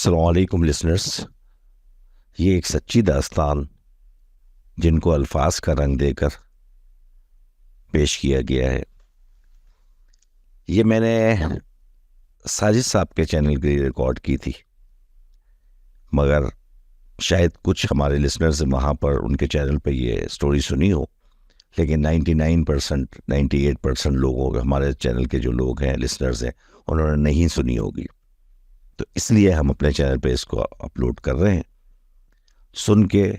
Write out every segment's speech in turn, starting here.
السلام علیکم لسنرز، یہ ایک سچی داستان جن کو الفاظ کا رنگ دے کر پیش کیا گیا ہے، یہ میں نے ساجد صاحب کے چینل کے لیے ریکارڈ کی تھی، مگر شاید کچھ ہمارے لسنرز وہاں پر ان کے چینل پہ یہ سٹوری سنی ہو، لیکن 99%، 98% لوگوں ہمارے چینل کے جو لوگ ہیں لسنرز ہیں انہوں نے نہیں سنی ہوگی، تو اس لیے ہم اپنے چینل پہ اس کو اپلوڈ کر رہے ہیں۔ سن کے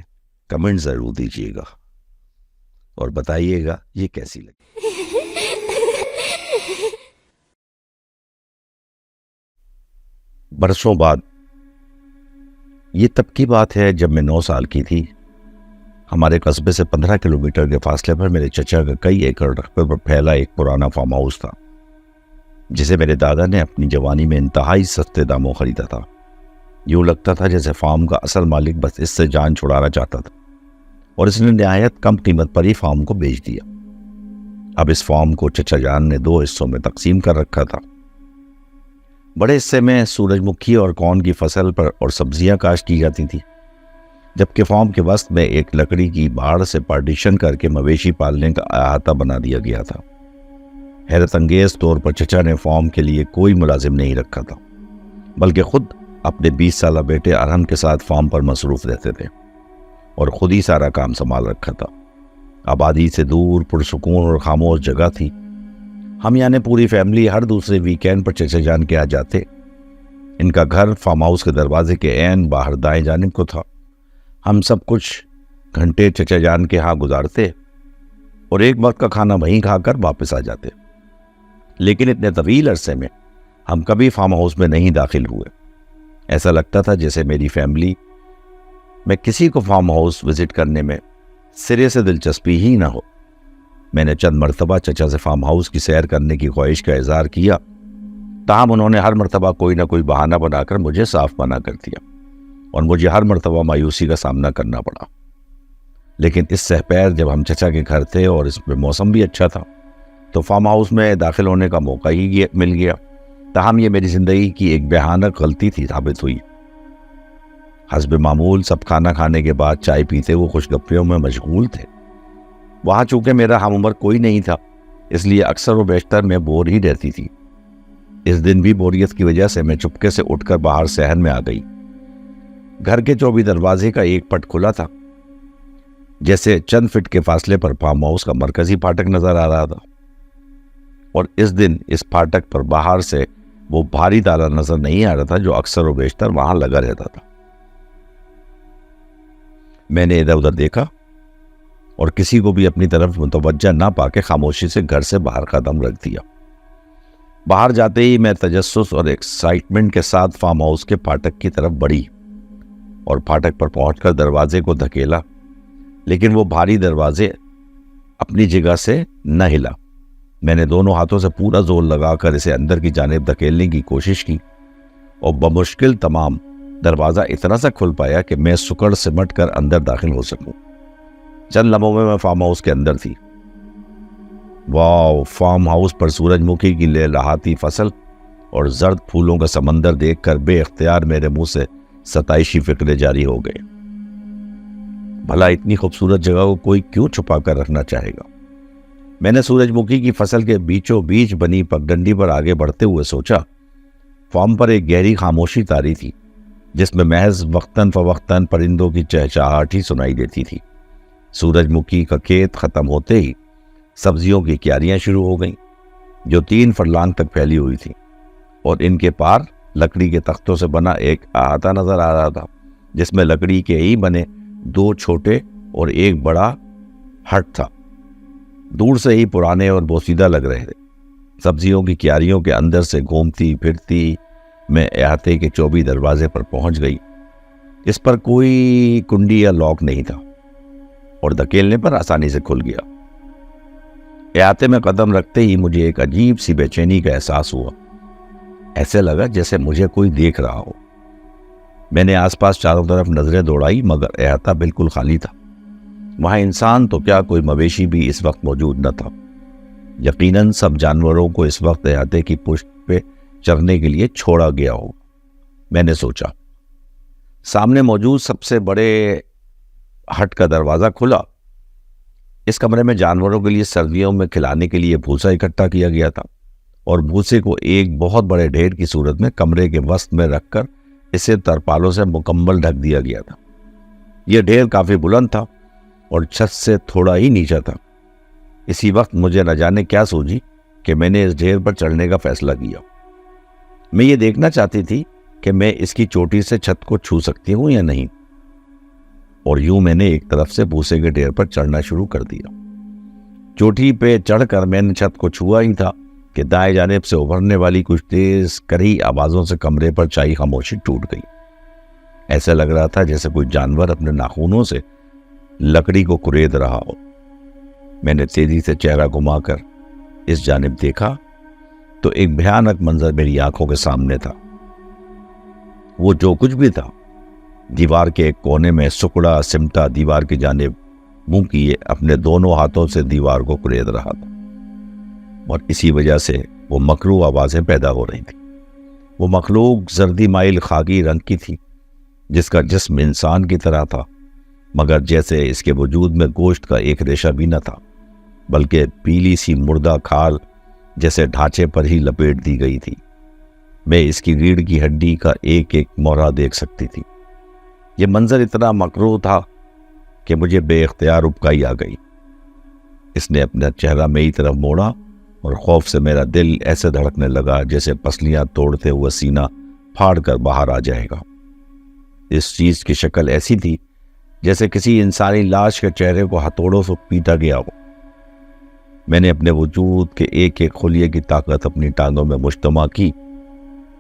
کمنٹ ضرور دیجیے گا اور بتائیے گا یہ کیسی لگی۔ برسوں بعد، یہ تب کی بات ہے جب میں 9 سال کی تھی۔ ہمارے قصبے سے 15 کلومیٹر کے فاصلے پر میرے چچا کا کئی ایکڑ رقبے پر پھیلا ایک پرانا فارم ہاؤس تھا، جسے میرے دادا نے اپنی جوانی میں انتہائی سستے داموں خریدا تھا۔ یوں لگتا تھا جیسے فارم کا اصل مالک بس اس سے جان چھڑانا چاہتا تھا، اور اس نے نہایت کم قیمت پر ہی فارم کو بیچ دیا۔ اب اس فارم کو چچا جان نے 2 حصوں میں تقسیم کر رکھا تھا۔ بڑے حصے میں سورج مکھی اور کون کی فصل پر اور سبزیاں کاشت کی جاتی تھی، جبکہ فارم کے وسط میں ایک لکڑی کی باڑ سے پارٹیشن کر کے مویشی پالنے کا احاطہ بنا دیا گیا تھا۔ حیرت انگیز طور پر چچا نے فارم کے لیے کوئی ملازم نہیں رکھا تھا، بلکہ خود اپنے 20 سالہ بیٹے ارحم کے ساتھ فارم پر مصروف رہتے تھے اور خود ہی سارا کام سنبھال رکھا تھا۔ آبادی سے دور پرسکون اور خاموش جگہ تھی۔ ہم یعنی پوری فیملی ہر دوسرے ویکینڈ پر چچا جان کے آ جاتے۔ ان کا گھر فارم ہاؤس کے دروازے کے عین باہر دائیں جانب کو تھا۔ ہم سب کچھ گھنٹے چچا جان کے ہاں گزارتے اور ایک وقت کا کھانا وہیں کھا کر واپس آ جاتے، لیکن اتنے طویل عرصے میں ہم کبھی فارم ہاؤس میں نہیں داخل ہوئے۔ ایسا لگتا تھا جیسے میری فیملی میں کسی کو فارم ہاؤس وزٹ کرنے میں سرے سے دلچسپی ہی نہ ہو۔ میں نے چند مرتبہ چچا سے فارم ہاؤس کی سیر کرنے کی خواہش کا اظہار کیا، تاہم انہوں نے ہر مرتبہ کوئی نہ کوئی بہانہ بنا کر مجھے صاف منع کر دیا، اور مجھے ہر مرتبہ مایوسی کا سامنا کرنا پڑا۔ لیکن اس سہ پیر جب ہم چچا کے گھر تھے اور اس میں موسم بھی اچھا تھا، تو فارم ہاؤس میں داخل ہونے کا موقع ہی مل گیا۔ تاہم یہ میری زندگی کی ایک بھیانک غلطی تھی ثابت ہوئی۔ حسب معمول سب کھانا کھانے کے بعد چائے پیتے وہ خوش گپیوں میں مشغول تھے۔ وہاں چونکہ میرا ہم عمر کوئی نہیں تھا، اس لیے اکثر و بیشتر میں بور ہی رہتی تھی۔ اس دن بھی بوریت کی وجہ سے میں چپکے سے اٹھ کر باہر صحن میں آ گئی۔ گھر کے چوبی دروازے کا ایک پٹ کھلا تھا، جیسے چند فٹ کے فاصلے پر فارم ہاؤس کا مرکزی پھاٹک نظر آ رہا تھا، اور اس دن اس پھاٹک پر باہر سے وہ بھاری تالا نظر نہیں آ رہا تھا جو اکثر و بیشتر وہاں لگا رہتا تھا۔ میں نے ادھر ادھر دیکھا اور کسی کو بھی اپنی طرف متوجہ نہ پا کے خاموشی سے گھر سے باہر قدم رکھ دیا۔ باہر جاتے ہی میں تجسس اور ایکسائٹمنٹ کے ساتھ فارم ہاؤس کے پھاٹک کی طرف بڑھی اور پھاٹک پر پہنچ کر دروازے کو دھکیلا، لیکن وہ بھاری دروازے اپنی جگہ سے نہ ہلا۔ میں نے دونوں ہاتھوں سے پورا زور لگا کر اسے اندر کی جانب دھکیلنے کی کوشش کی، اور بمشکل تمام دروازہ اتنا سا کھل پایا کہ میں سکڑ سمٹ کر اندر داخل ہو سکوں۔ چند لمحوں میں فارم ہاؤس کے اندر تھی۔ واو! فارم ہاؤس پر سورج مکھی کی لہلہاتی فصل اور زرد پھولوں کا سمندر دیکھ کر بے اختیار میرے منہ سے ستائشی فکرے جاری ہو گئے۔ بھلا اتنی خوبصورت جگہ کو کوئی کیوں چھپا کر رکھنا چاہے گا؟ میں نے سورج مکھی کی فصل کے بیچوں بیچ بنی پگڈنڈی پر آگے بڑھتے ہوئے سوچا۔ فارم پر ایک گہری خاموشی طاری تھی، جس میں محض وقتاً فوقتاً پرندوں کی چہچہاہٹ ہی سنائی دیتی تھی۔ سورج مکھی کا کھیت ختم ہوتے ہی سبزیوں کی کیاریاں شروع ہو گئیں، جو 3 فرلانگ تک پھیلی ہوئی تھیں، اور ان کے پار لکڑی کے تختوں سے بنا ایک احاطہ نظر آ رہا تھا، جس میں لکڑی کے ہی بنے 2 چھوٹے اور ایک بڑا ہٹ تھا۔ دور سے ہی پرانے اور بوسیدہ لگ رہے تھے۔ سبزیوں کی کیاریوں کے اندر سے گھومتی پھرتی میں احاطے کے چوبی دروازے پر پہنچ گئی۔ اس پر کوئی کنڈی یا لاک نہیں تھا، اور دھکیلنے پر آسانی سے کھل گیا۔ احاطے میں قدم رکھتے ہی مجھے ایک عجیب سی بے چینی کا احساس ہوا۔ ایسے لگا جیسے مجھے کوئی دیکھ رہا ہو۔ میں نے آس پاس چاروں طرف نظریں دوڑائی، مگر احاطہ بالکل خالی تھا۔ وہاں انسان تو کیا، کوئی مویشی بھی اس وقت موجود نہ تھا۔ یقیناً سب جانوروں کو اس وقت احاطے کی پشت پہ چرنے کے لیے چھوڑا گیا ہو، میں نے سوچا۔ سامنے موجود سب سے بڑے ہٹ کا دروازہ کھلا۔ اس کمرے میں جانوروں کے لیے سردیوں میں کھلانے کے لیے بھوسا اکٹھا کیا گیا تھا، اور بھوسے کو ایک بہت بڑے ڈھیر کی صورت میں کمرے کے وسط میں رکھ کر اسے ترپالوں سے مکمل ڈھک دیا گیا تھا۔ یہ ڈھیر کافی بلند تھا اور چھت سے تھوڑا ہی نیچا تھا۔ اسی وقت مجھے نہ جانے کیا سوچی کہ میں نے اس ڈھیر پر چڑھنے کا فیصلہ کیا۔ میں یہ دیکھنا چاہتی تھی کہ میں اس کی چوٹی سے چھت کو چھو سکتی ہوں یا نہیں، اور یوں میں نے ایک طرف سے بھوسے کے ڈھیر پر چڑھنا شروع کر دیا۔ چوٹی پہ چڑھ کر میں نے چھت کو چھوا ہی تھا کہ دائیں جانب سے ابھرنے والی کچھ تیز کڑی آوازوں سے کمرے پر چھائی خاموشی ٹوٹ گئی۔ ایسا لگ رہا تھا جیسے کوئی جانور اپنے ناخنوں سے لکڑی کو کورید رہا ہو۔ میں نے تیزی سے چہرہ گھما کر اس جانب دیکھا تو ایک بھیانک منظر میری آنکھوں کے سامنے تھا۔ وہ جو کچھ بھی تھا دیوار کے ایک کونے میں سکڑا سمٹا دیوار کی جانب منہ کیے اپنے دونوں ہاتھوں سے دیوار کو کورید رہا تھا، اور اسی وجہ سے وہ مکروہ آوازیں پیدا ہو رہی تھیں۔ وہ مخلوق زردی مائل خاکی رنگ کی تھی، جس کا جسم انسان کی طرح تھا، مگر جیسے اس کے وجود میں گوشت کا ایک ریشہ بھی نہ تھا، بلکہ پیلی سی مردہ کھال جیسے ڈھانچے پر ہی لپیٹ دی گئی تھی۔ میں اس کی ریڑھ کی ہڈی کا ایک ایک مورا دیکھ سکتی تھی۔ یہ منظر اتنا مکروہ تھا کہ مجھے بے اختیار ابکائی آ گئی۔ اس نے اپنا چہرہ میری طرف موڑا اور خوف سے میرا دل ایسے دھڑکنے لگا جیسے پسلیاں توڑتے ہوئے سینہ پھاڑ کر باہر آ جائے گا۔ اس چیز کی شکل ایسی تھی جیسے کسی انسانی لاش کے چہرے کو ہتھوڑوں سے پیٹا گیا ہو۔ میں نے اپنے وجود کے ایک ایک خلیے کی طاقت اپنی ٹانگوں میں مجتمع کی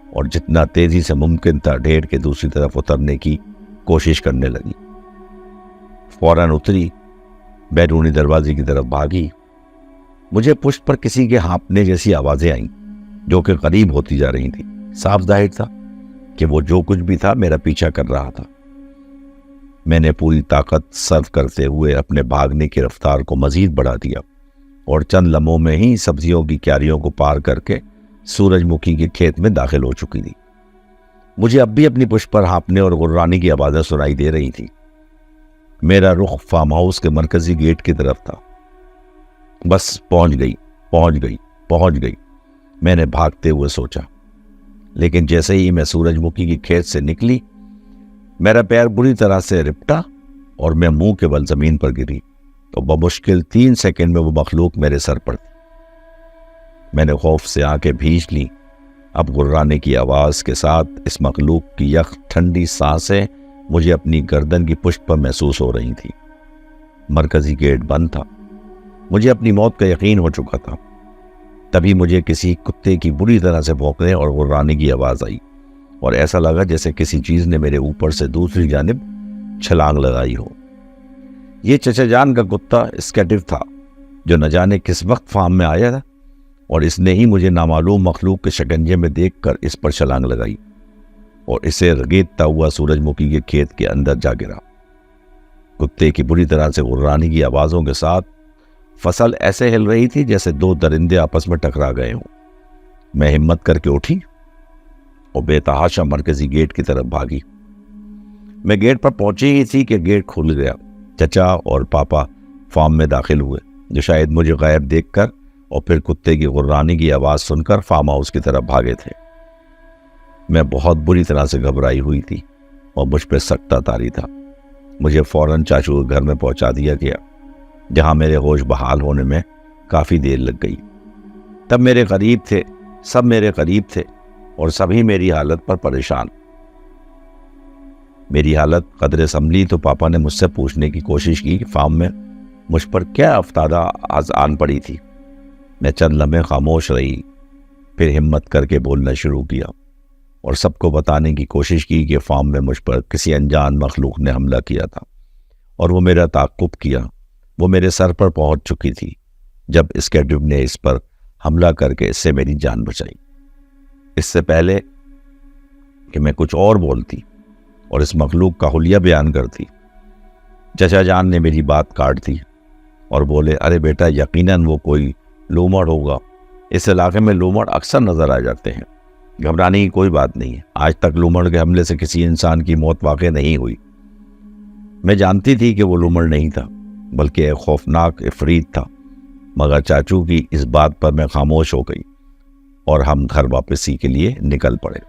اور جتنا تیزی سے ممکن تھا ڈھیر کے دوسری طرف اترنے کی کوشش کرنے لگی۔ فوراً اتری، بیرونی دروازے کی طرف بھاگی۔ مجھے پشت پر کسی کے ہانپنے جیسی آوازیں آئیں جو کہ قریب ہوتی جا رہی تھیں۔ صاف ظاہر تھا کہ وہ جو کچھ بھی تھا میرا پیچھا کر رہا تھا۔ میں نے پوری طاقت صرف کرتے ہوئے اپنے بھاگنے کی رفتار کو مزید بڑھا دیا اور چند لمحوں میں ہی سبزیوں کی کیاریوں کو پار کر کے سورج مکھی کے کھیت میں داخل ہو چکی تھی۔ مجھے اب بھی اپنی پشت پر ہانپنے اور غرانے کی آوازیں سنائی دے رہی تھی۔ میرا رخ فارم ہاؤس کے مرکزی گیٹ کی طرف تھا۔ بس پہنچ گئی، میں نے بھاگتے ہوئے سوچا۔ لیکن جیسے ہی میں سورج مکھی کی کھیت سے نکلی، میرا پیر بری طرح سے رپٹا اور میں منہ کے بل زمین پر گری، تو بمشکل 3 سیکنڈ میں وہ مخلوق میرے سر پر تھی۔ میں نے خوف سے آنکھیں بھیج لی۔ اب غرانے کی آواز کے ساتھ اس مخلوق کی یخ ٹھنڈی سانسیں مجھے اپنی گردن کی پشت پر محسوس ہو رہی تھی۔ مرکزی گیٹ بند تھا۔ مجھے اپنی موت کا یقین ہو چکا تھا۔ تبھی مجھے کسی کتے کی بری طرح سے بھونکنے اور غرانے کی آواز آئی، اور ایسا لگا جیسے کسی چیز نے میرے اوپر سے دوسری جانب چھلانگ لگائی ہو۔ یہ چچا جان کا کتا اسکیٹو تھا، جو نہ جانے کس وقت فارم میں آیا تھا، اور اس نے ہی مجھے نامعلوم مخلوق کے شکنجے میں دیکھ کر اس پر چھلانگ لگائی اور اسے رگیدتا ہوا سورج مکھی کے کھیت کے اندر جا گرا۔ کتے کی بری طرح سے غرانے کی آوازوں کے ساتھ فصل ایسے ہل رہی تھی جیسے 2 درندے آپس میں ٹکرا گئے ہوں۔ میں ہمت کر کے اٹھی اور بے تحاشا مرکزی گیٹ کی طرف بھاگی۔ میں گیٹ پر پہنچی ہی تھی کہ گیٹ کھل گیا۔ چچا اور پاپا فارم میں داخل ہوئے، جو شاید مجھے غائب دیکھ کر اور پھر کتے کی غرانے کی آواز سن کر فارم ہاؤس کی طرف بھاگے تھے۔ میں بہت بری طرح سے گھبرائی ہوئی تھی اور مجھ پہ سکتہ طاری تھا۔ مجھے فوراً چاچو کے گھر میں پہنچا دیا گیا، جہاں میرے ہوش بحال ہونے میں کافی دیر لگ گئی۔ تب سب میرے قریب تھے اور سبھی میری حالت پر پریشان۔ میری حالت قدرے سنبھلی تو پاپا نے مجھ سے پوچھنے کی کوشش کی کہ فارم میں مجھ پر کیا افتادہ آن پڑی تھی۔ میں چند لمحے خاموش رہی، پھر ہمت کر کے بولنا شروع کیا اور سب کو بتانے کی کوشش کی کہ فارم میں مجھ پر کسی انجان مخلوق نے حملہ کیا تھا اور وہ میرا تعاقب کیا۔ وہ میرے سر پر پہنچ چکی تھی جب اسکیٹو نے اس پر حملہ کر کے اس سے میری جان بچائی۔ اس سے پہلے کہ میں کچھ اور بولتی اور اس مخلوق کا حلیہ بیان کرتی، چچا جان نے میری بات کاٹ دی اور بولے، ارے بیٹا، یقیناً وہ کوئی لومڑ ہوگا۔ اس علاقے میں لومڑ اکثر نظر آ جاتے ہیں، گھبرانے کی کوئی بات نہیں ہے، آج تک لومڑ کے حملے سے کسی انسان کی موت واقع نہیں ہوئی۔ میں جانتی تھی کہ وہ لومڑ نہیں تھا بلکہ ایک خوفناک عفریت تھا، مگر چاچو کی اس بات پر میں خاموش ہو گئی اور ہم گھر واپسی کے لیے نکل پڑے۔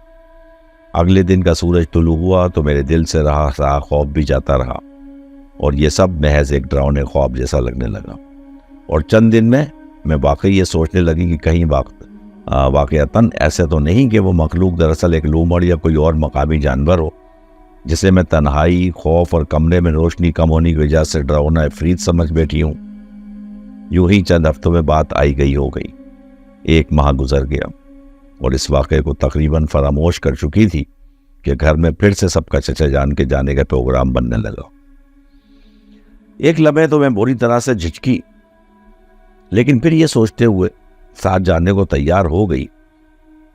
اگلے دن کا سورج طلوع ہوا تو میرے دل سے رہا خوف بھی جاتا رہا اور یہ سب محض ایک ڈراؤنے خواب جیسا لگنے لگا، اور چند دن میں واقعی یہ سوچنے لگی کہ کہیں واقعتاً ایسے تو نہیں کہ وہ مخلوق دراصل ایک لومڑ یا کوئی اور مقامی جانور ہو جسے میں تنہائی، خوف اور کمرے میں روشنی کم ہونے کی وجہ سے ڈراؤنا عفریت سمجھ بیٹھی ہوں۔ یوں ہی چند ہفتوں میں بات آئی گئی ہو گئی، 1 ماہ گزر گیا اور اس واقعے کو تقریباً فراموش کر چکی تھی کہ گھر میں پھر سے سب کا چچا جان کے جانے کا پروگرام بننے لگا۔ ایک لمحے تو میں بری طرح سے جھجکی، لیکن پھر یہ سوچتے ہوئے ساتھ جانے کو تیار ہو گئی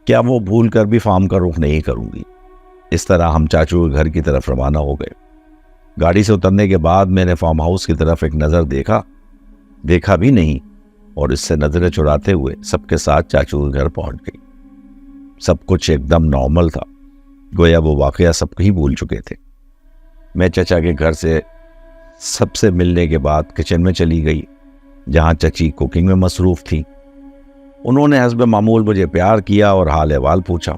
کیا وہ بھول کر بھی فارم کا رخ نہیں کروں گی۔ اس طرح ہم چاچو کے گھر کی طرف روانہ ہو گئے۔ گاڑی سے اترنے کے بعد میں نے فارم ہاؤس کی طرف ایک نظر دیکھا بھی نہیں اور اس سے نظریں چراتے ہوئے سب کے ساتھ چاچو کے گھر پہنچ گئی۔ سب کچھ ایک دم نارمل تھا، گویا وہ واقعہ سب کو ہی بھول چکے تھے۔ میں چچا کے گھر سے سب سے ملنے کے بعد کچن میں چلی گئی جہاں چچی کوکنگ میں مصروف تھی۔ انہوں نے حسب معمول مجھے پیار کیا اور حال احوال پوچھا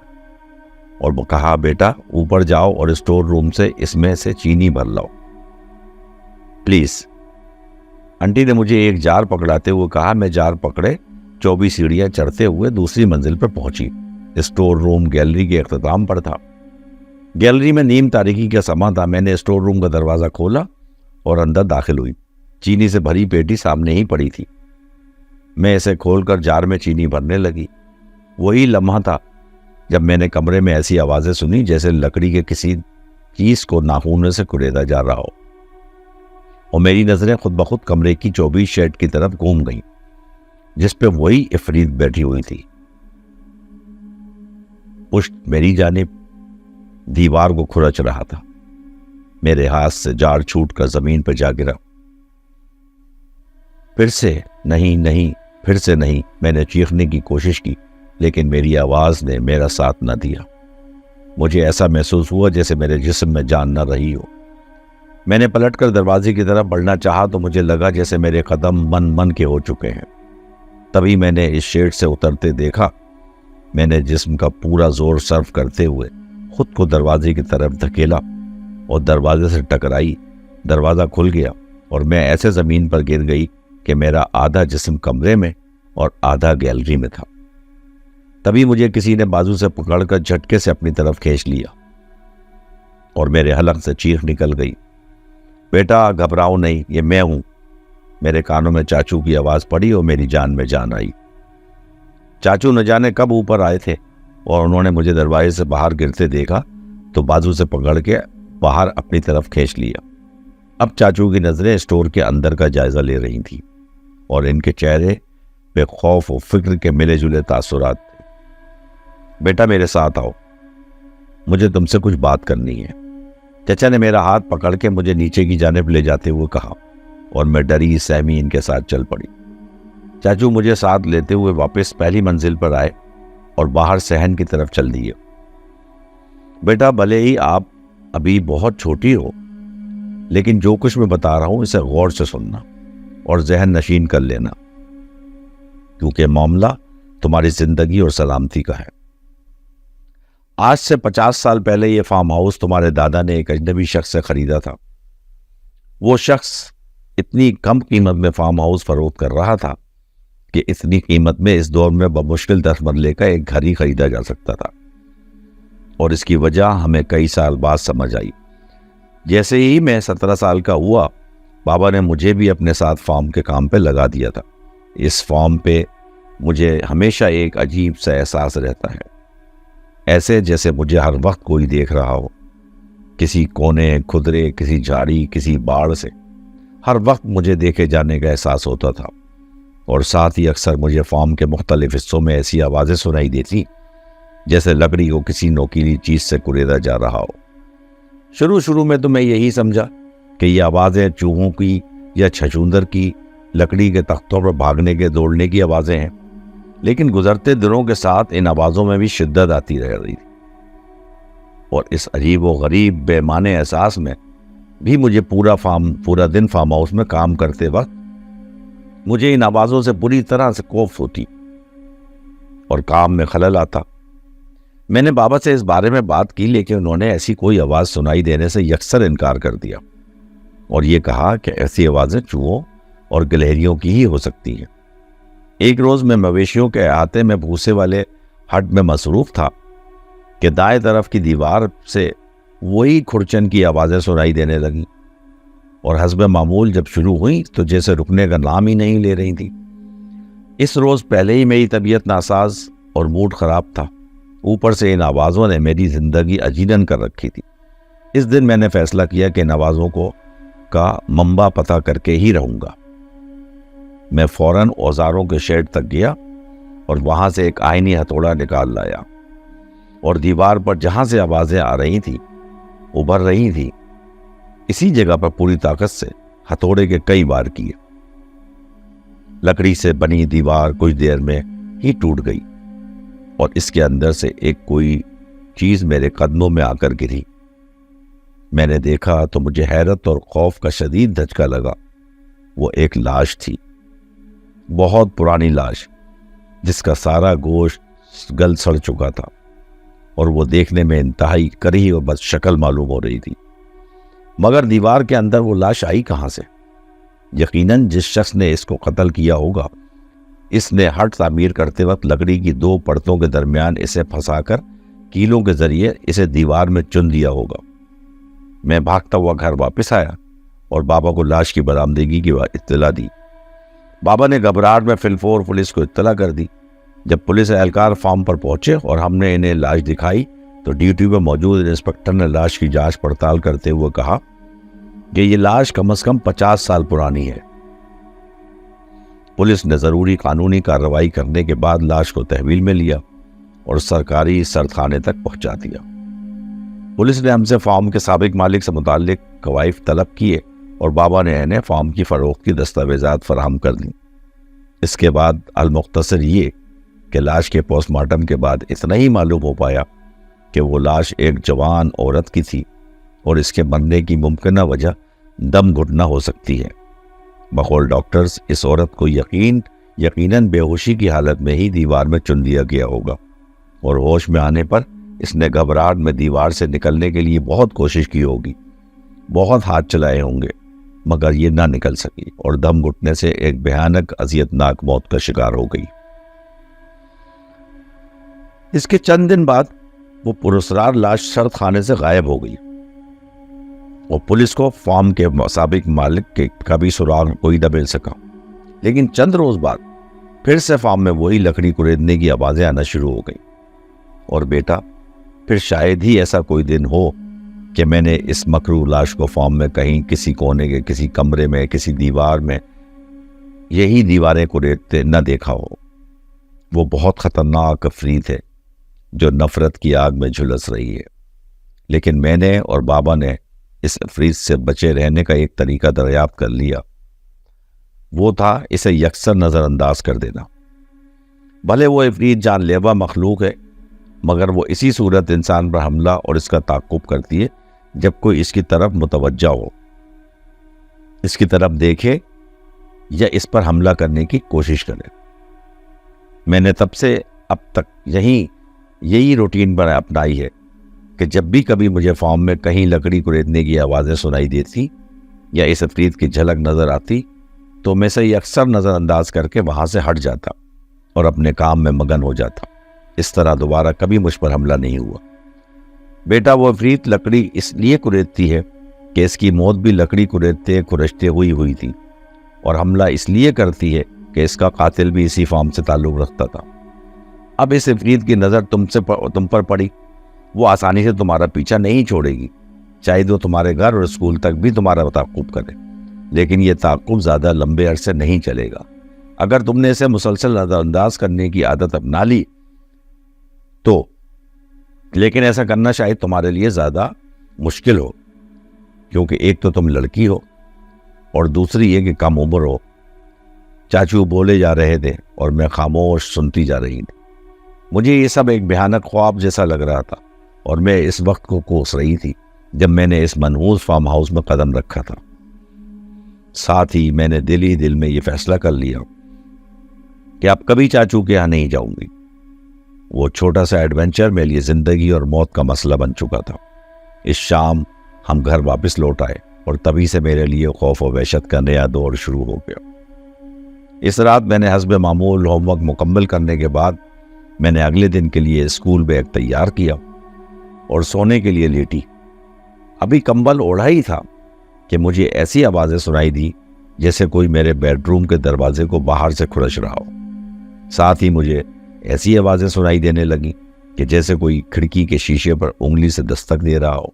اور وہ کہا، بیٹا اوپر جاؤ اور اسٹور روم سے اس میں سے چینی بھر لاؤ پلیز۔ انٹی نے مجھے ایک جار پکڑاتے ہوئے کہا۔ میں جار پکڑے 24 سیڑھیاں چڑھتے ہوئے دوسری منزل پر پہنچی۔ اسٹور روم گیلری کے اختتام پر تھا۔ گیلری میں نیم تاریکی کا سما تھا۔ میں نے اسٹور روم کا دروازہ کھولا اور اندر داخل ہوئی۔ چینی سے بھری پیٹی سامنے ہی پڑی تھی۔ میں اسے کھول کر جار میں چینی بھرنے لگی۔ وہی لمحہ تھا جب میں نے کمرے میں ایسی آوازیں سنی جیسے لکڑی کے کسی چیز کو ناخون سے کریدا جا رہا ہو، اور میری نظریں خود بخود کمرے کی 24 شیڈ کی طرف گھوم گئیں جس پہ وہی عفریت بیٹھی ہوئی تھی۔ پشت میری جانب دیوار کو کھرچ رہا تھا۔ میرے ہاتھ سے جار چھوٹ کر زمین پر جا گرا۔ پھر سے نہیں، پھر سے نہیں، میں نے چیخنے کی کوشش کی لیکن میری آواز نے میرا ساتھ نہ دیا۔ مجھے ایسا محسوس ہوا جیسے میرے جسم میں جان نہ رہی ہو۔ میں نے پلٹ کر دروازے کی طرف بڑھنا چاہا تو مجھے لگا جیسے میرے قدم من کے ہو چکے ہیں۔ تبھی میں نے اس شیڈ سے اترتے دیکھا۔ میں نے جسم کا پورا زور صرف کرتے ہوئے خود کو دروازے کی طرف دھکیلا اور دروازے سے ٹکرائی۔ دروازہ کھل گیا اور میں ایسے زمین پر گر گئی کہ میرا آدھا جسم کمرے میں اور آدھا گیلری میں تھا۔ تبھی مجھے کسی نے بازو سے پکڑ کر جھٹکے سے اپنی طرف کھینچ لیا اور میرے حلق سے چیخ نکل گئی، بیٹا گھبراؤ نہیں، یہ میں ہوں۔ میرے کانوں میں چاچو کی آواز پڑی اور میری جان میں جان آئی۔ چاچو نہ جانے کب اوپر آئے تھے اور انہوں نے مجھے دروازے سے باہر گرتے دیکھا تو بازو سے پکڑ کے باہر اپنی طرف کھینچ لیا۔ اب چاچو کی نظریں اسٹور کے اندر کا جائزہ لے رہی تھیں اور ان کے چہرے پہ خوف و فکر کے ملے جلے تاثرات تھے۔ بیٹا میرے ساتھ آؤ، مجھے تم سے کچھ بات کرنی ہے، چچا نے میرا ہاتھ پکڑ کے مجھے نیچے کی جانب لے جاتے ہوئے کہا اور میں ڈری سہمی ان کے ساتھ چل پڑی۔ چاچو مجھے ساتھ لیتے ہوئے واپس پہلی منزل پر آئے اور باہر صحن کی طرف چل دیے۔ بیٹا بھلے ہی آپ ابھی بہت چھوٹی ہو لیکن جو کچھ میں بتا رہا ہوں اسے غور سے سننا اور ذہن نشین کر لینا، کیونکہ معاملہ تمہاری زندگی اور سلامتی کا ہے۔ آج سے 50 سال پہلے یہ فارم ہاؤس تمہارے دادا نے ایک اجنبی شخص سے خریدا تھا۔ وہ شخص اتنی کم قیمت میں فارم ہاؤس فروخت کر رہا تھا کہ اتنی قیمت میں اس دور میں بمشکل 10 مرلے کا ایک گھر ہی خریدا جا سکتا تھا، اور اس کی وجہ ہمیں کئی سال بعد سمجھ آئی۔ جیسے ہی میں 17 سال کا ہوا، بابا نے مجھے بھی اپنے ساتھ فارم کے کام پہ لگا دیا تھا۔ اس فارم پہ مجھے ہمیشہ ایک عجیب سا احساس رہتا ہے، ایسے جیسے مجھے ہر وقت کوئی دیکھ رہا ہو، کسی کونے کھدرے، کسی جھاڑی، کسی باڑ سے ہر وقت مجھے دیکھے جانے کا احساس ہوتا تھا، اور ساتھ ہی اکثر مجھے فارم کے مختلف حصوں میں ایسی آوازیں سنائی دیتی جیسے لکڑی کو کسی نوکیلی چیز سے کریدا جا رہا ہو۔ شروع میں تو میں یہی سمجھا کہ یہ آوازیں چوہوں کی یا چھچوندر کی لکڑی کے تختوں پر بھاگنے کے دوڑنے کی آوازیں ہیں، لیکن گزرتے دنوں کے ساتھ ان آوازوں میں بھی شدت آتی رہ رہی تھی، اور اس عجیب و غریب بے معنی احساس میں بھی مجھے پورا دن فارم ہاؤس میں کام کرتے وقت مجھے ان آوازوں سے پوری طرح سے خوف ہوتی اور کام میں خلل آتا۔ میں نے بابا سے اس بارے میں بات کی، لیکن انہوں نے ایسی کوئی آواز سنائی دینے سے یکسر انکار کر دیا اور یہ کہا کہ ایسی آوازیں چوہوں اور گلہریوں کی ہی ہو سکتی ہیں۔ ایک روز میں مویشیوں کے احاطے میں بھوسے والے ہٹ میں مصروف تھا کہ دائیں طرف کی دیوار سے وہی کھرچن کی آوازیں سنائی دینے لگیں، اور حسب معمول جب شروع ہوئی تو جیسے رکنے کا نام ہی نہیں لے رہی تھی۔ اس روز پہلے ہی میری طبیعت ناساز اور موڈ خراب تھا، اوپر سے ان آوازوں نے میری زندگی اجیرن کر رکھی تھی۔ اس دن میں نے فیصلہ کیا کہ ان آوازوں کا منبع پتہ کر کے ہی رہوں گا۔ میں فوراً اوزاروں کے شیڈ تک گیا اور وہاں سے ایک آئینی ہتھوڑا نکال لایا، اور دیوار پر جہاں سے آوازیں آ رہی تھیں ابھر رہی تھی اسی جگہ پر پوری طاقت سے ہتھوڑے کے کئی بار کیے۔ لکڑی سے بنی دیوار کچھ دیر میں ہی ٹوٹ گئی اور اس کے اندر سے ایک کوئی چیز میرے قدموں میں آ کر گری۔ میں نے دیکھا تو مجھے حیرت اور خوف کا شدید دھچکا لگا۔ وہ ایک لاش تھی، بہت پرانی لاش، جس کا سارا گوشت گل سڑ چکا تھا، اور وہ دیکھنے میں انتہائی کریہ اور بد شکل معلوم ہو رہی تھی۔ مگر دیوار کے اندر وہ لاش آئی کہاں سے؟ یقیناً جس شخص نے اس کو قتل کیا ہوگا، اس نے ہٹ تعمیر کرتے وقت لکڑی کی 2 پرتوں کے درمیان اسے پھنسا کر کیلوں کے ذریعے اسے دیوار میں چن دیا ہوگا۔ میں بھاگتا ہوا گھر واپس آیا اور بابا کو لاش کی برآمدگی کی اطلاع دی۔ بابا نے گھبراہٹ میں فی الفور پولیس کو اطلاع کر دی۔ جب پولیس اہلکار فارم پر پہنچے اور ہم نے انہیں لاش دکھائی تو ڈیوٹی پر موجود انسپکٹر نے لاش کی جانچ پڑتال کرتے ہوئے کہا کہ یہ لاش کم از کم 50 سال پرانی ہے۔ پولیس نے ضروری قانونی کارروائی کرنے کے بعد لاش کو تحویل میں لیا اور سرکاری سردخانے تک پہنچا دیا۔ پولیس نے ہم سے فارم کے سابق مالک سے متعلق کوائف طلب کیے اور بابا نے انہیں فارم کی فروخت کی دستاویزات فراہم کر دیں۔ اس کے بعد المختصر یہ کہ لاش کے پوسٹ مارٹم کے بعد اتنا ہی معلوم ہو پایا کہ وہ لاش ایک جوان عورت کی تھی اور اس کے مرنے کی ممکنہ وجہ دم گھٹنا ہو سکتی ہے۔ بقول ڈاکٹرز اس عورت کو یقیناً بے ہوشی کی حالت میں ہی دیوار میں چن دیا گیا ہوگا، اور ہوش میں آنے پر اس نے گھبراہٹ میں دیوار سے نکلنے کے لیے بہت کوشش کی ہوگی، بہت ہاتھ چلائے ہوں گے، مگر یہ نہ نکل سکی اور دم گھٹنے سے ایک بھیانک اذیتناک موت کا شکار ہو گئی۔ اس کے چند دن بعد وہ پراسرار لاش سرد خانے سے غائب ہو گئی اور پولیس کو فارم کے سابق مالک کا بھی سراغ کوئی نہ مل سکا۔ لیکن چند روز بعد پھر سے فارم میں وہی لکڑی کوریدنے کی آوازیں آنا شروع ہو گئیں۔ اور بیٹا، پھر شاید ہی ایسا کوئی دن ہو کہ میں نے اس مکروہ لاش کو فارم میں کہیں کسی کونے کے کسی کمرے میں کسی دیوار میں یہی دیواریں کوریدتے نہ دیکھا ہو۔ وہ بہت خطرناک عفریت ہے جو نفرت کی آگ میں جھلس رہی ہے، لیکن میں نے اور بابا نے اس عفریت سے بچے رہنے کا ایک طریقہ دریافت کر لیا۔ وہ تھا اسے یکسر نظر انداز کر دینا۔ بھلے وہ عفریت جان لیوا مخلوق ہے، مگر وہ اسی صورت انسان پر حملہ اور اس کا تعاقب کرتی ہے جب کوئی اس کی طرف متوجہ ہو، اس کی طرف دیکھے یا اس پر حملہ کرنے کی کوشش کرے۔ میں نے تب سے اب تک یہی روٹین پر اپنائی ہے کہ جب بھی کبھی مجھے فارم میں کہیں لکڑی کوریدنے کی آوازیں سنائی دیتی یا اس عفریت کی جھلک نظر آتی تو میں سے اکثر نظر انداز کر کے وہاں سے ہٹ جاتا اور اپنے کام میں مگن ہو جاتا۔ اس طرح دوبارہ کبھی مجھ پر حملہ نہیں ہوا۔ بیٹا، وہ عفریت لکڑی اس لیے کوریدتی ہے کہ اس کی موت بھی لکڑی کوریدتے کھرچتے ہوئی تھی، اور حملہ اس لیے کرتی ہے کہ اس کا قاتل بھی اسی فارم سے تعلق رکھتا تھا۔ اب اس عفریت کی نظر تم پر پڑی، وہ آسانی سے تمہارا پیچھا نہیں چھوڑے گی، چاہے وہ تمہارے گھر اور اسکول تک بھی تمہارا تعاقب کرے، لیکن یہ تعاقب زیادہ لمبے عرصے نہیں چلے گا۔ اگر تم نے اسے مسلسل نظر انداز کرنے کی عادت اپنا لی تو، لیکن ایسا کرنا شاید تمہارے لیے زیادہ مشکل ہو، کیونکہ ایک تو تم لڑکی ہو اور دوسری یہ کہ کم عمر ہو، چاچو بولے جا رہے تھے اور میں خاموش سنتی جا رہی تھی۔ مجھے یہ سب ایک بھیانک خواب جیسا لگ رہا تھا اور میں اس وقت کو کوس رہی تھی جب میں نے اس منحوس فارم ہاؤس میں قدم رکھا تھا۔ ساتھ ہی میں نے دل ہی دل میں یہ فیصلہ کر لیا کہ اب کبھی چاچو کے یہاں نہیں جاؤں گی۔ وہ چھوٹا سا ایڈونچر میرے لیے زندگی اور موت کا مسئلہ بن چکا تھا۔ اس شام ہم گھر واپس لوٹ آئے اور تبھی سے میرے لیے خوف و وحشت کا نیا دور شروع ہو گیا۔ اس رات میں نے حسب معمول ہوم ورک مکمل کرنے کے بعد میں نے اگلے دن کے لیے اسکول بیگ تیار کیا اور سونے کے لیے لیٹی۔ ابھی کمبل اوڑھا ہی تھا کہ مجھے ایسی آوازیں سنائی دی جیسے کوئی میرے بیڈ روم کے دروازے کو باہر سے کھرچ رہا ہو۔ ساتھ ہی مجھے ایسی آوازیں سنائی دینے لگیں کہ جیسے کوئی کھڑکی کے شیشے پر انگلی سے دستک دے رہا ہو۔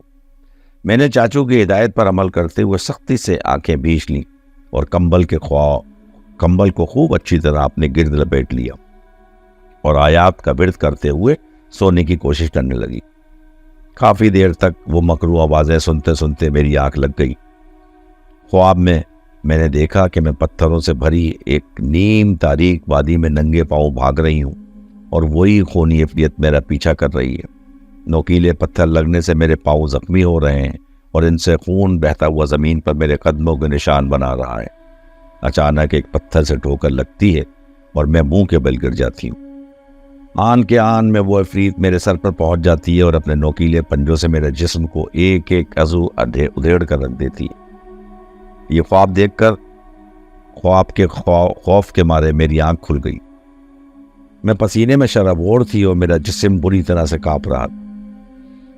میں نے چاچو کی ہدایت پر عمل کرتے ہوئے سختی سے آنکھیں بھیج لیں اور کمبل کو خوب اچھی طرح اپنے گرد لپیٹ لیا اور آیات کا ورد کرتے ہوئے سونے کی کوشش کرنے لگی۔ کافی دیر تک وہ مکروہ آوازیں سنتے سنتے میری آنکھ لگ گئی۔ خواب میں نے دیکھا کہ میں پتھروں سے بھری ایک نیم تاریک وادی میں ننگے پاؤں بھاگ رہی ہوں اور وہی خونی افریت میرا پیچھا کر رہی ہے۔ نوکیلے پتھر لگنے سے میرے پاؤں زخمی ہو رہے ہیں اور ان سے خون بہتا ہوا زمین پر میرے قدموں کے نشان بنا رہا ہے۔ اچانک ایک پتھر سے ٹھوکر لگتی ہے اور میں منہ کے بل گر جاتی ہوں۔ آن کے آن میں وہ عفریت میرے سر پر پہنچ جاتی ہے اور اپنے نوکیلے پنجوں سے میرے جسم کو ایک ایک عضو ادھیڑ کر رکھ دیتی ہے۔ یہ خواب دیکھ کر خوف کے مارے میری آنکھ کھل گئی۔ میں پسینے میں شرابور تھی اور میرا جسم بری طرح سے کانپ رہا تھا۔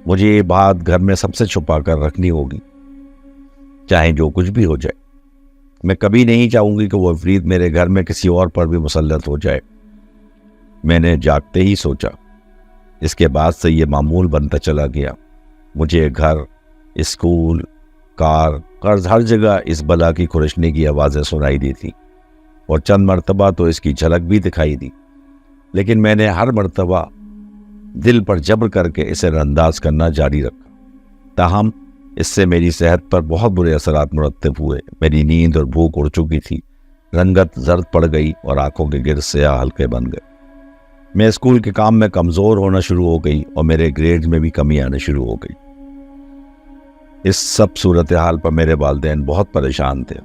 مجھے یہ بات گھر میں سب سے چھپا کر رکھنی ہوگی، چاہے جو کچھ بھی ہو جائے۔ میں کبھی نہیں چاہوں گی کہ وہ عفریت میرے گھر میں کسی اور پر بھی مسلط ہو جائے۔ میں نے جاگتے ہی سوچا۔ اس کے بعد سے یہ معمول بنتا چلا گیا۔ مجھے گھر، اسکول، کار، قرض، ہر جگہ اس بلا کی کھرچنے کی آوازیں سنائی دی تھی اور چند مرتبہ تو اس کی جھلک بھی دکھائی دی، لیکن میں نے ہر مرتبہ دل پر جبر کر کے اسے انداز کرنا جاری رکھا۔ تاہم اس سے میری صحت پر بہت برے اثرات مرتب ہوئے۔ میری نیند اور بھوک اڑ چکی تھی، رنگت زرد پڑ گئی اور آنکھوں کے گرد سیاہ حلقے بن گئے۔ میں اسکول کے کام میں کمزور ہونا شروع ہو گئی اور میرے گریڈز میں بھی کمی آنے شروع ہو گئی۔ اس سب صورتحال پر میرے والدین بہت پریشان تھے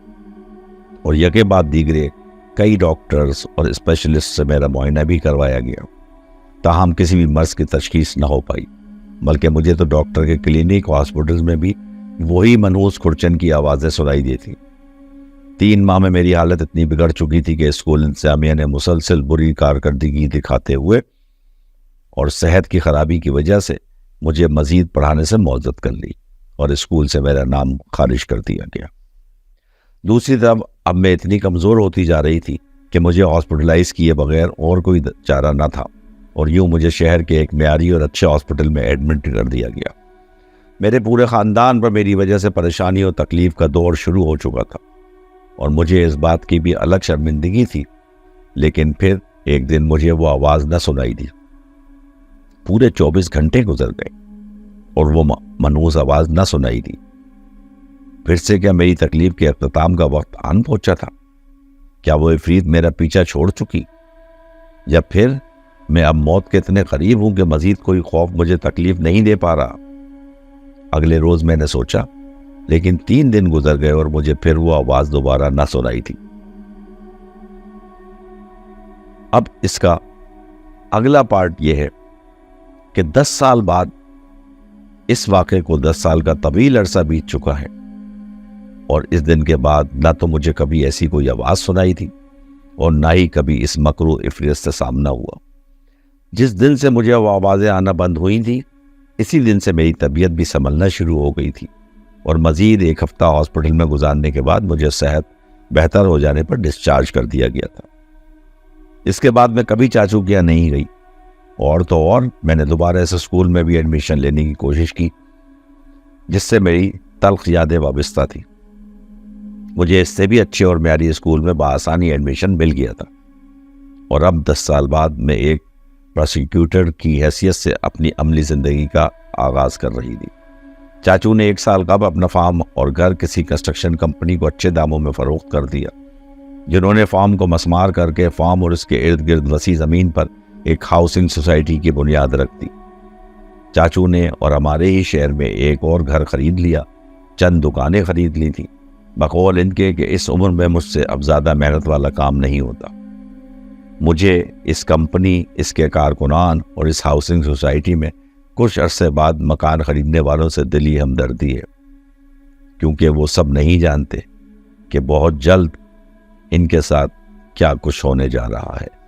اور یکے بعد دیگرے کئی ڈاکٹرز اور اسپیشلسٹ سے میرا معائنہ بھی کروایا گیا، تاہم کسی بھی مرض کی تشخیص نہ ہو پائی، بلکہ مجھے تو ڈاکٹر کے کلینک اور ہاسپٹلز میں بھی وہی منحوس کھرچن کی آوازیں سنائی دی تھی۔ 3 ماہ میں میری حالت اتنی بگڑ چکی تھی کہ اسکول انتظامیہ نے مسلسل بری کارکردگی دکھاتے ہوئے اور صحت کی خرابی کی وجہ سے مجھے مزید پڑھانے سے معزز کر لی اور اسکول سے میرا نام خارج کر دیا گیا۔ دوسری طرف اب میں اتنی کمزور ہوتی جا رہی تھی کہ مجھے ہاسپٹلائز کیے بغیر اور کوئی چارہ نہ تھا اور یوں مجھے شہر کے ایک معیاری اور اچھے ہاسپٹل میں ایڈمٹ کر دیا گیا۔ میرے پورے خاندان پر میری وجہ سے پریشانی اور تکلیف کا دور شروع ہو چکا تھا اور مجھے اس بات کی بھی الگ شرمندگی تھی، لیکن پھر ایک دن مجھے وہ آواز نہ سنائی دی۔ پورے 24 گھنٹے گزر گئے اور وہ منحوس آواز نہ سنائی دی۔ پھر سے کیا میری تکلیف کے اختتام کا وقت آن پہنچا تھا؟ کیا وہ عفریت میرا پیچھا چھوڑ چکی؟ یا پھر میں اب موت کے اتنے قریب ہوں کہ مزید کوئی خوف مجھے تکلیف نہیں دے پا رہا؟ اگلے روز میں نے سوچا، لیکن 3 دن گزر گئے اور مجھے پھر وہ آواز دوبارہ نہ سنائی تھی۔ اب اس کا اگلا پارٹ یہ ہے کہ 10 سال بعد اس واقعے کو 10 سال کا طویل عرصہ بیت چکا ہے اور اس دن کے بعد نہ تو مجھے کبھی ایسی کوئی آواز سنائی تھی اور نہ ہی کبھی اس مکروہ عفریت سے سامنا ہوا۔ جس دن سے مجھے وہ آوازیں آنا بند ہوئی تھی، اسی دن سے میری طبیعت بھی سنبھلنا شروع ہو گئی تھی اور مزید 1 ہفتہ ہاسپٹل میں گزارنے کے بعد مجھے صحت بہتر ہو جانے پر ڈسچارج کر دیا گیا تھا۔ اس کے بعد میں کبھی چاچو کے یہاں نہیں گئی اور تو اور میں نے دوبارہ اس اسکول میں بھی ایڈمیشن لینے کی کوشش کی جس سے میری تلخ یادیں وابستہ تھی۔ مجھے اس سے بھی اچھے اور معیاری اسکول میں بآسانی ایڈمیشن مل گیا تھا اور اب 10 سال بعد میں ایک پروسیکیوٹر کی حیثیت سے اپنی عملی زندگی کا آغاز کر رہی تھی۔ چاچو نے 1 سال قبل اپنا فارم اور گھر کسی کنسٹرکشن کمپنی کو اچھے داموں میں فروخت کر دیا، جنہوں نے فارم کو مسمار کر کے فارم اور اس کے ارد گرد وسیع زمین پر ایک ہاؤسنگ سوسائٹی کی بنیاد رکھ دی۔ چاچو نے اور ہمارے ہی شہر میں ایک اور گھر خرید لیا، چند دکانیں خرید لی تھیں، بقول ان کے کہ اس عمر میں مجھ سے اب زیادہ محنت والا کام نہیں ہوتا۔ مجھے اس کمپنی، اس کے کارکنان اور اس ہاؤسنگ سوسائٹی میں کچھ عرصے بعد مکان خریدنے والوں سے دلی ہمدردی ہے، کیونکہ وہ سب نہیں جانتے کہ بہت جلد ان کے ساتھ کیا کچھ ہونے جا رہا ہے۔